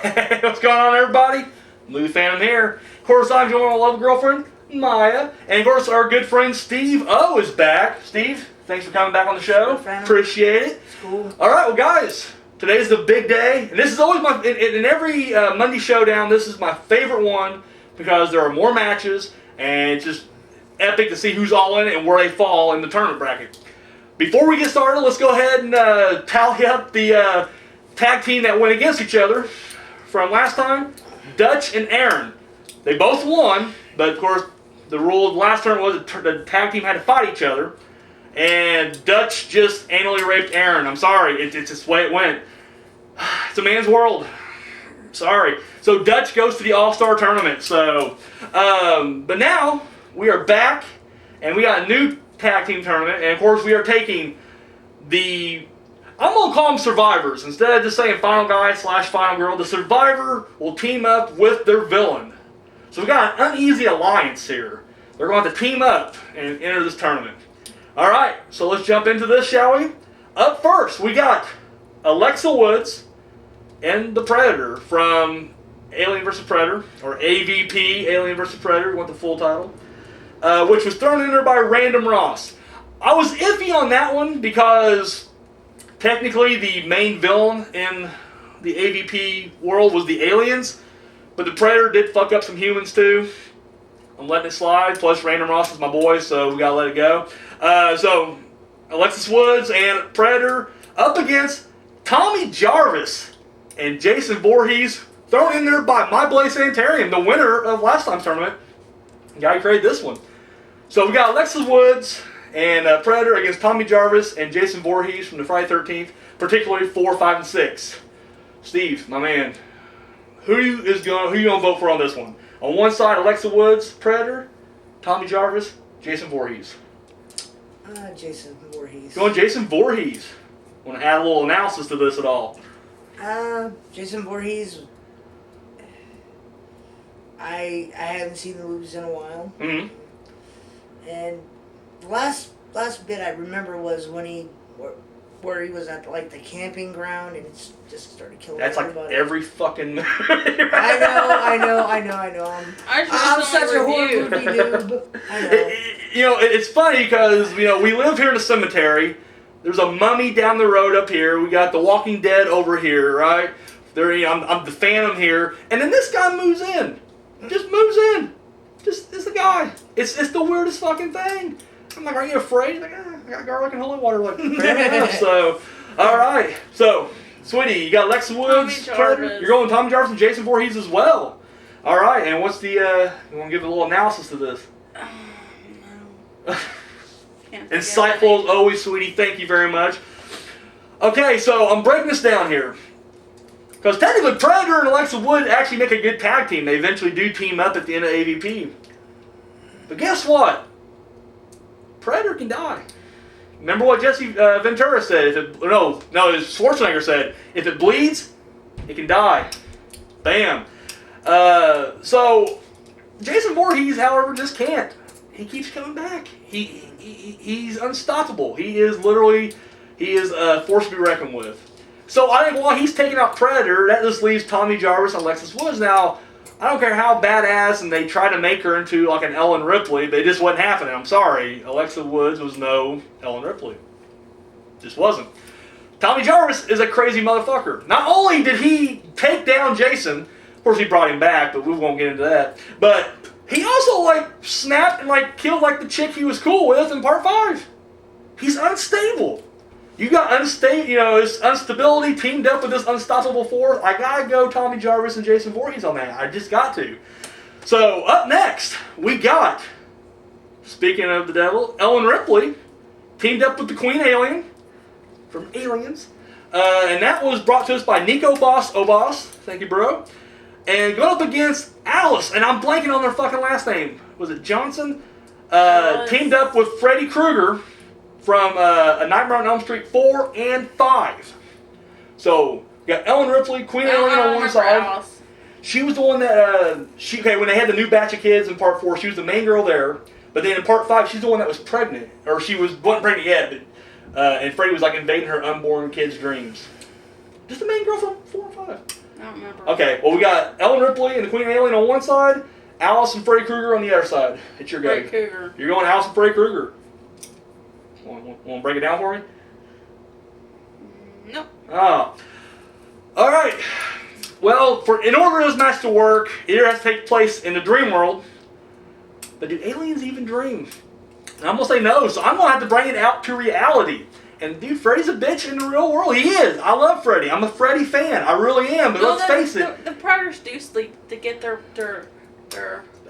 Hey, what's going on, everybody? Lou Phantom here. Of course, I'm joined by my love girlfriend, Maya. And of course, our good friend Steve O is back. Steve, thanks for coming back on the show. Appreciate it. It's cool. Alright, well, guys, today's the big day. And this is always my, in every Monday Showdown, this is my favorite one because there are more matches and it's just epic to see who's all in it and where they fall in the tournament bracket. Before we get started, let's go ahead and tally up the tag team that went against each other from last time. Dutch and Aaron. They both won, but of course the rule of the last turn was the tag team had to fight each other. And Dutch just anally raped Aaron. I'm sorry, it's just the way it went. It's a man's world. Sorry. So Dutch goes to the All-Star Tournament. So, but now we are back, and we got a new tag team tournament, and of course we are taking the, I'm going to call them survivors. Instead of just saying final guy / final girl, the survivor will team up with their villain. So we got an uneasy alliance here. They're going to have to team up and enter this tournament. Alright, so let's jump into this, shall we? Up first, we got Alexa Woods and the Predator from Alien vs. Predator, or AVP, Alien vs. Predator, you want the full title, which was thrown in there by Random Ross. I was iffy on that one because technically the main villain in the AVP world was the aliens, but the Predator did fuck up some humans too. I'm letting it slide, plus Random Ross is my boy, so we gotta let it go. So, Alexis Woods and Predator up against Tommy Jarvis and Jason Voorhees, thrown in there by My Blaze Sanitarium, the winner of last time's tournament. The guy who created this one. So we got Alexis Woods and Predator against Tommy Jarvis and Jason Voorhees from the Friday 13th, particularly 4, 5, and 6. Steve, my man, who you gonna vote for on this one? On one side, Alexa Woods, Predator, Tommy Jarvis, Jason Voorhees. Jason Voorhees. Going Jason Voorhees. Want to add a little analysis to this at all? Jason Voorhees. I haven't seen the movies in a while. Mm-hmm. And the last bit I remember was when where he was at like the camping ground and it just started killing everybody. That's like every fucking movie. I know. I'm such a horror movie noob. I know. It's funny because we live here in a cemetery. There's a mummy down the road up here. We got The Walking Dead over here, right? I'm the Phantom here, and then this guy moves in. Just moves in. It's the guy. It's the weirdest fucking thing. I'm like, are you afraid? He's like, I got garlic and holy water. Like, fair enough. So, all right. So, sweetie, you got Alexa Woods, Predator. You're going Tommy Jarvis and Jason Voorhees as well. All right. And what's the? You want to give a little analysis to this? No. Insightful as always, sweetie. Thank you very much. Okay, so I'm breaking this down here. Because technically, Predator and Alexa Wood actually make a good tag team. They eventually do team up at the end of AVP. But guess what? Predator can die. Remember what Jesse Ventura said? Schwarzenegger said, if it bleeds, it can die. Bam. So, Jason Voorhees, however, just can't. He keeps coming back. He's unstoppable. He is a force to be reckoned with. So I think while he's taking out Predator, that just leaves Tommy Jarvis and Alexis Woods. Now, I don't care how badass and they try to make her into like an Ellen Ripley, they just wasn't happening. I'm sorry. Alexa Woods was no Ellen Ripley. Just wasn't. Tommy Jarvis is a crazy motherfucker. Not only did he take down Jason, of course he brought him back, but we won't get into that, but he also snapped and killed the chick he was cool with in part 5. He's unstable. You got his instability teamed up with this unstoppable force. I gotta go Tommy Jarvis and Jason Voorhees on that. I just got to. So up next, we got, speaking of the devil, Ellen Ripley teamed up with the Queen Alien from Aliens. And that was brought to us by Nico Obas. Thank you, bro. And going up against Alice, and I'm blanking on their fucking last name. Was it Johnson? Teamed up with Freddy Krueger from A Nightmare on Elm Street 4 and 5. So, you got Ellen Ripley, Queen Alien on one side. She was the one that, when they had the new batch of kids in part 4, she was the main girl there. But then in part 5, she's the one that was pregnant. Or wasn't pregnant yet, but, and Freddy was invading her unborn kid's dreams. Just the main girl from 4 and 5. I don't remember. Okay, well, we got Ellen Ripley and the Queen Alien on one side, Alice and Freddy Krueger on the other side. It's your Freddy go. Krueger. You're going Alice and Freddy Krueger. Want to break it down for me? Nope. Oh. All right. Well, in order for this match to work, it either has to take place in the dream world. But do aliens even dream? And I'm going to say no, so I'm going to have to bring it out to reality. And dude, Freddy's a bitch in the real world. He is. I love Freddy. I'm a Freddy fan. I really am. But let's face it. The predators do sleep to get their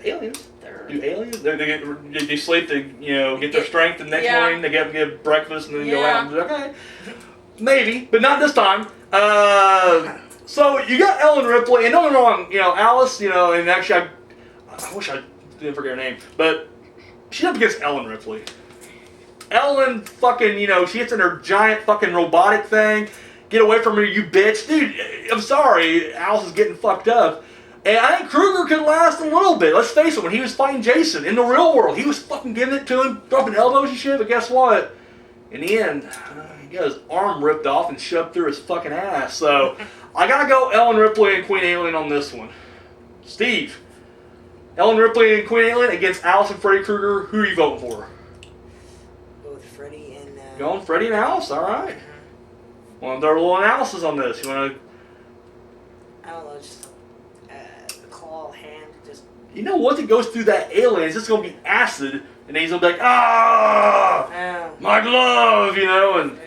aliens. their Do aliens? They sleep to get their strength, and the next morning they get breakfast and then go out and do okay. Maybe, but not this time. So you got Ellen Ripley, and don't get me wrong, Alice, and actually I wish I didn't forget her name, but she's up against Ellen Ripley. Ellen fucking, she gets in her giant fucking robotic thing. Get away from her, you bitch. Dude, I'm sorry, Alice is getting fucked up. And I think Krueger could last a little bit. Let's face it, when he was fighting Jason in the real world, he was fucking giving it to him, dropping elbows and shit, but guess what? In the end, he got his arm ripped off and shoved through his fucking ass. So, I gotta go Ellen Ripley and Queen Alien on this one. Steve, Ellen Ripley and Queen Alien against Alice and Freddy Krueger. Who are you voting for? Go with Freddy and... Going Freddy and Alice, alright. Want to throw a little analysis on this? You want to... I don't know, just a claw, hand, just... You know, once it goes through that alien, it's just going to be acid, and then he's going to be like, ah, my glove, and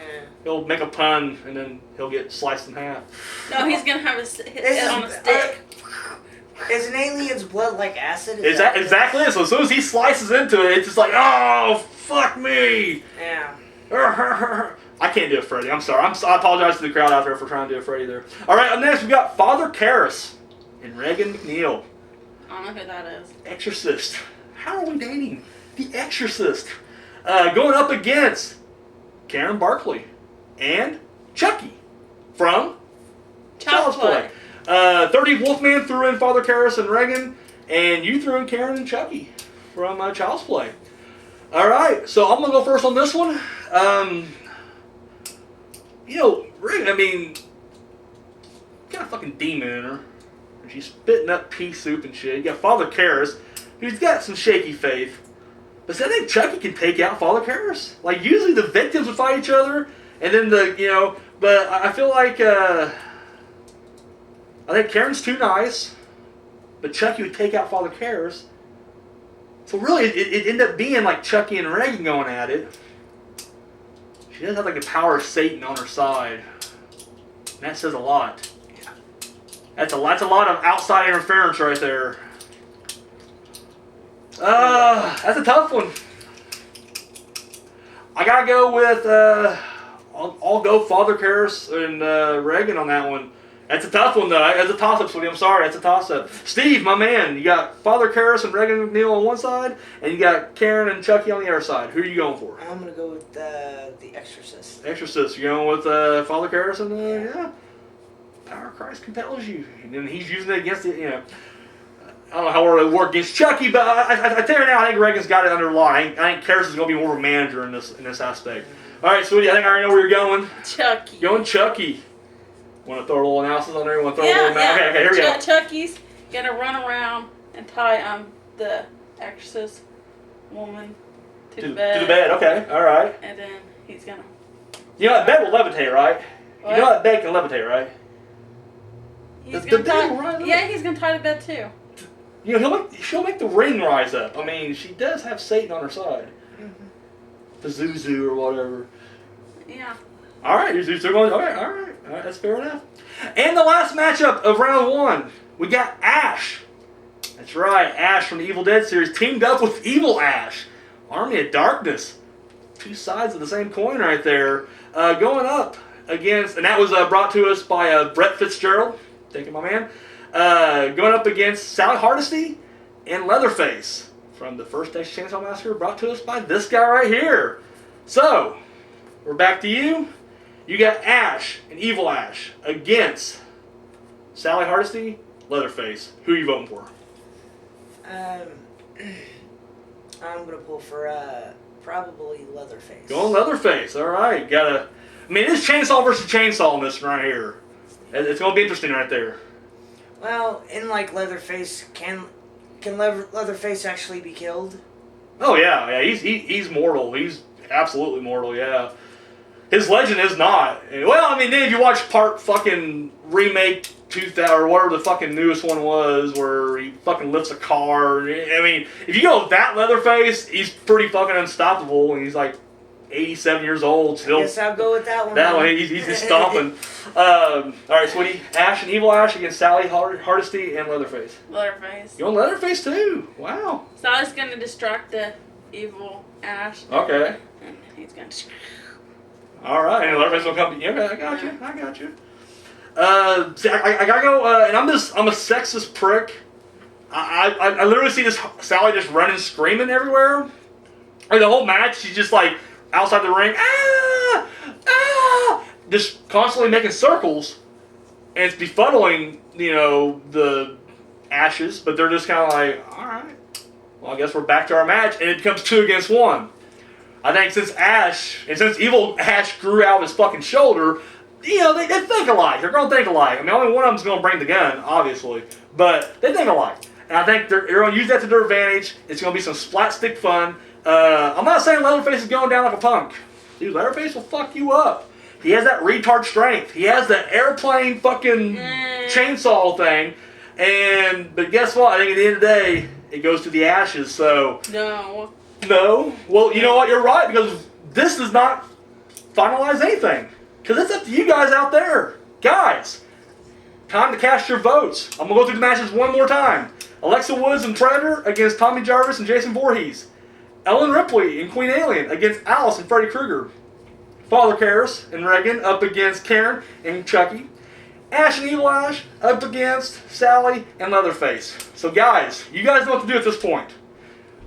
he'll make a pun, and then he'll get sliced in half. No, he's gonna have his head on a stick. Is an alien's blood like acid? Is that exactly it? So as soon as he slices into it, it's just like, oh, fuck me. Yeah. I can't do a Freddy. I'm sorry. I apologize to the crowd out there for trying to do a Freddy there. All right, up next we got Father Karras and Regan McNeil. I don't know who that is. Exorcist. How are we dating? The Exorcist. Going up against Karen Barkley and Chucky from Child's Play. 30 Wolfman threw in Father Karras and Regan, and you threw in Karen and Chucky from Child's Play. All right, so I'm going to go first on this one. Regan, I mean, got a fucking demon in her. And she's spitting up pea soup and shit. You got Father Karras, who's got some shaky faith. But I think Chucky can take out Father Karras. Like, usually the victims would fight each other, and then but I feel like, I think Karen's too nice, but Chucky would take out Father Karras. So really, it ended up being like Chucky and Regan going at it. She does have like the power of Satan on her side. And that says a lot. Yeah. That's a lot of outside interference right there. That's a tough one. I gotta go with, I'll go Father Karras and Regan on that one. That's a tough one, though. That's a toss-up, sweetie. I'm sorry. That's a toss-up. Steve, my man, you got Father Karras and Regan McNeil on one side, and you got Karen and Chucky on the other side. Who are you going for? I'm going to go with The Exorcist. Exorcist. You're going with Father Karras and, yeah. Power of Christ compels you. And then he's using it against it, I don't know how well it would work against Chucky, but I tell you now, I think Regan's got it under lock. I think Karras is going to be more of a manager in this aspect. All right, sweetie, I think I already know where you're going. Chucky. Going Chucky. Want to throw a little analysis on there? Want to throw a little Okay, here we go. Chucky's gonna run around and tie the Exorcist woman to the bed. To the bed, okay, all right. And then he's gonna... That bed will levitate, right? What? That bed can levitate, right? He's The gonna bed will rise up. Yeah, he's gonna tie the bed too. She'll make the ring rise up. I mean, she does have Satan on her side. Mm-hmm. The Zuzu or whatever. Yeah. All right, you're still going. Okay, all right, that's fair enough. And the last matchup of round one, we got Ash. That's right, Ash from the Evil Dead series teamed up with Evil Ash, Army of Darkness. Two sides of the same coin right there. Going up against, and that was brought to us by Brett Fitzgerald. Thank you, my man. Going up against Sally Hardesty and Leatherface from the first Texas Chainsaw Massacre, brought to us by this guy right here. So, we're back to you. You got Ash and Evil Ash against Sally Hardesty, Leatherface. Who are you voting for? I'm gonna pull for probably Leatherface. Going Leatherface. All right, it is chainsaw versus chainsaw in this one right here. It's gonna be interesting right there. Well, in like Leatherface, can Leatherface actually be killed? Oh yeah, he's mortal. He's absolutely mortal. Yeah, his legend is not. Well, I mean, then if you watch part fucking remake 2000 or whatever the fucking newest one was, where he fucking lifts a car. I mean, if you go with that Leatherface, he's pretty fucking unstoppable, and he's like 87 years old still. Guess I'll go with that one. That one, he's just stomping. All right, Sweetie. Ash and Evil Ash against Sally Hardesty and Leatherface. Leatherface. You want Leatherface too? Wow. So I was gonna distract the evil Ash. Okay. And he's gonna. All right, and Leatherface will come. Okay, I got you. I got you. See, I gotta go, and I'm a sexist prick. I literally see this Sally just running, screaming everywhere. Like the whole match, she's just like outside the ring, just constantly making circles, and it's befuddling, the Ashes. But they're just kind of like, all right, well, I guess we're back to our match, and it becomes 2 against 1. I think since Evil Ash grew out of his fucking shoulder, they think alike. They're going to think alike. I mean, only one of them's going to bring the gun, obviously, but they think alike. And I think they're going to use that to their advantage. It's going to be some splat-stick fun. I'm not saying Leatherface is going down like a punk. Dude, Leatherface will fuck you up. He has that retard strength. He has the airplane fucking chainsaw thing. But guess what? I think at the end of the day, it goes to the Ashes. So No. Well, you know what? You're right, because this does not finalize anything. Because it's up to you guys out there. Guys, time to cast your votes. I'm going to go through the matches one more time. Alexa Woods and Predator against Tommy Jarvis and Jason Voorhees. Ellen Ripley and Queen Alien against Alice and Freddy Krueger. Father Karras and Regan up against Karen and Chucky. Ash and Evil Ash up against Sally and Leatherface. So guys, you guys know what to do at this point.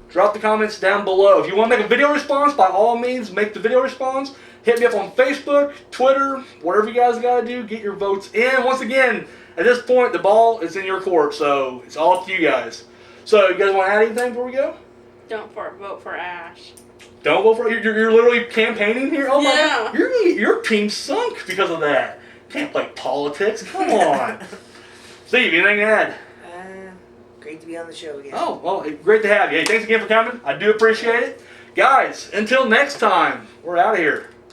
Drop the comments down below. If you want to make a video response, by all means, make the video response. Hit me up on Facebook, Twitter, whatever you guys got to do. Get your votes in. Once again, at this point, the ball is in your court, so it's all up to you guys. So, you guys want to add anything before we go? Don't vote for Ash. Don't vote for it. You're literally campaigning here? Oh my Yeah. God. Your team sunk because of that. Can't play politics. Come on. Steve, anything to add? Great to be on the show again. Oh, well, great to have you. Hey, thanks again for coming. I do appreciate it. Guys, until next time, we're out of here.